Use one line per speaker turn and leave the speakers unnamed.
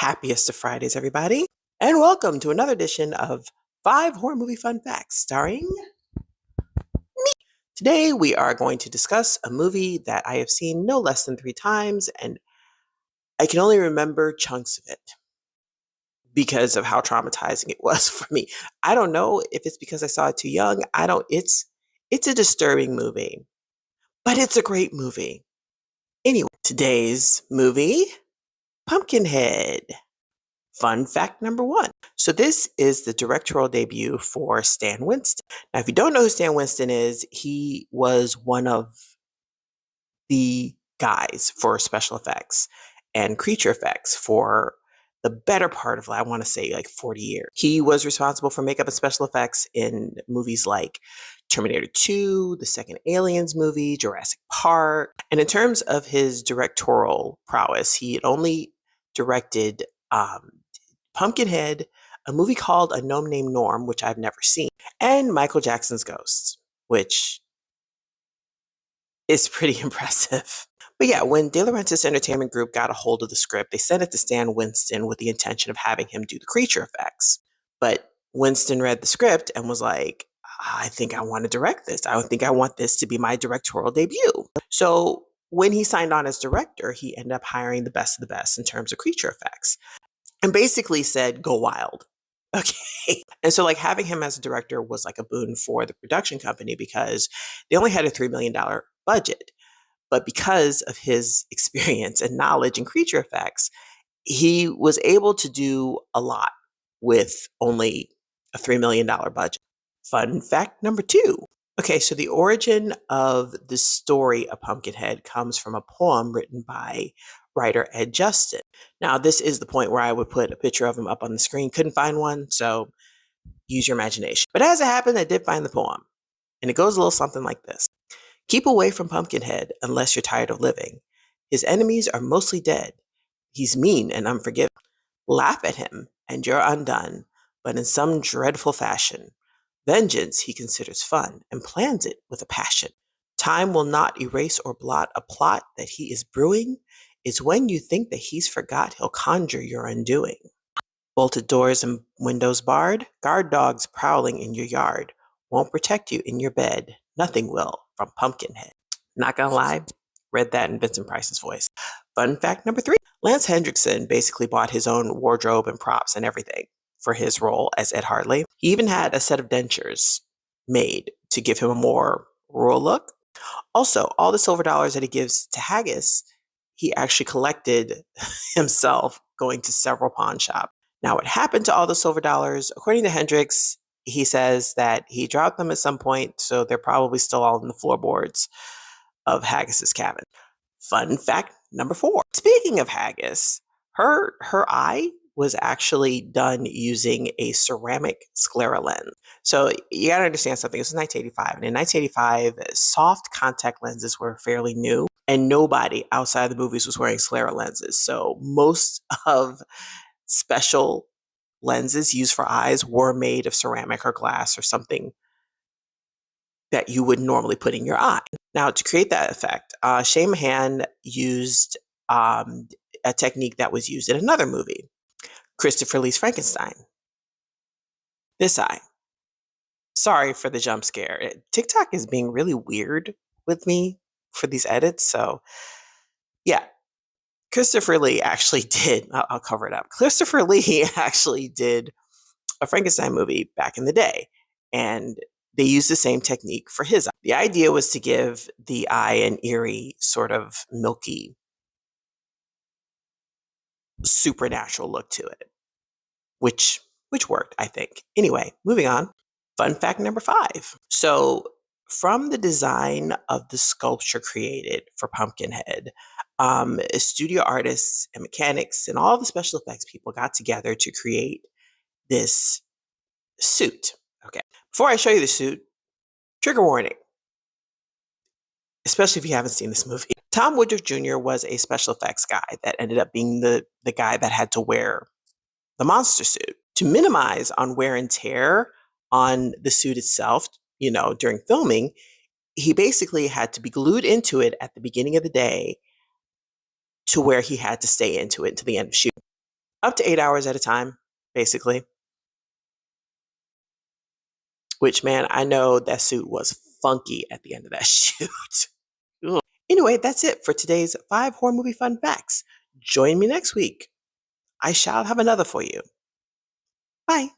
Happiest of Fridays, everybody, and welcome to another edition of 5 Horror Movie Fun Facts starring. Today, we are going to discuss a movie that I have seen no less than 3 times, and I can only remember chunks of it because of how traumatizing it was for me. I don't know if it's because I saw it too young. It's a disturbing movie, but it's a great movie. Anyway, today's movie, Pumpkinhead. Fun fact number 1. So this is the directorial debut for Stan Winston. Now, if you don't know who Stan Winston is, he was one of the guys for special effects and creature effects for the better part of, I want to say, like 40 years. He was responsible for makeup and special effects in movies like Terminator 2, the second Aliens movie, Jurassic Park. And in terms of his directorial prowess, he had only directed Pumpkinhead, a movie called A Gnome Named Norm, which I've never seen, and Michael Jackson's Ghost, which is pretty impressive. But yeah, when De Laurentiis Entertainment Group got a hold of the script, they sent it to Stan Winston with the intention of having him do the creature effects. But Winston read the script and was like, I think I want to direct this. I think I want this to be my directorial debut. So when he signed on as director, he ended up hiring the best of the best in terms of creature effects and basically said, go wild. Okay. And so like having him as a director was like a boon for the production company because they only had a $3 million budget. But because of his experience and knowledge in creature effects, he was able to do a lot with only a $3 million budget. Fun fact number 2. Okay, so the origin of the story of Pumpkinhead comes from a poem written by writer Ed Justin. Now, this is the point where I would put a picture of him up on the screen. Couldn't find one, so use your imagination. But as it happened, I did find the poem, and it goes a little something like this. Keep away from Pumpkinhead unless you're tired of living. His enemies are mostly dead. He's mean and unforgiving. Laugh at him, and you're undone, but in some dreadful fashion. Vengeance he considers fun and plans it with a passion. Time will not erase or blot a plot that he is brewing. It's when you think that he's forgot he'll conjure your undoing. Bolted doors and windows barred, guard dogs prowling in your yard. Won't protect you in your bed. Nothing will from Pumpkinhead. Not gonna lie, read that in Vincent Price's voice. Fun fact number 3. Lance Hendrickson basically bought his own wardrobe and props and everything for his role as Ed Hartley. He even had a set of dentures made to give him a more rural look. Also, all the silver dollars that he gives to Haggis, he actually collected himself going to several pawn shops. Now, what happened to all the silver dollars? According to Hendricks, he says that he dropped them at some point, so they're probably still all in the floorboards of Haggis's cabin. Fun fact number 4. Speaking of Haggis, her eye was actually done using a ceramic sclera lens. So you gotta understand something. This is 1985, and in 1985, soft contact lenses were fairly new, and nobody outside the movies was wearing sclera lenses. So most of special lenses used for eyes were made of ceramic or glass or something that you would normally put in your eye. Now, to create that effect, Shane Mahan used a technique that was used in another movie, Christopher Lee's Frankenstein. This eye. Sorry for the jump scare. TikTok is being really weird with me for these edits, so yeah. Christopher Lee actually did, I'll cover it up. Christopher Lee actually did a Frankenstein movie back in the day, and they used the same technique for his eye. The idea was to give the eye an eerie, sort of milky, supernatural look to it, which worked, I think. Anyway, moving on. Fun fact number 5. So from the design of the sculpture created for Pumpkinhead, studio artists and mechanics and all the special effects people got together to create this suit. Okay. Before I show you the suit, trigger warning, especially if you haven't seen this movie. Tom Woodruff Jr. was a special effects guy that ended up being the guy that had to wear the monster suit. To minimize on wear and tear on the suit itself, during filming, he basically had to be glued into it at the beginning of the day to where he had to stay into it to the end of shooting. Up to 8 hours at a time, basically. Which, man, I know that suit was funky at the end of that shoot. Ugh. Anyway, that's it for today's 5 horror movie fun facts. Join me next week. I shall have another for you. Bye.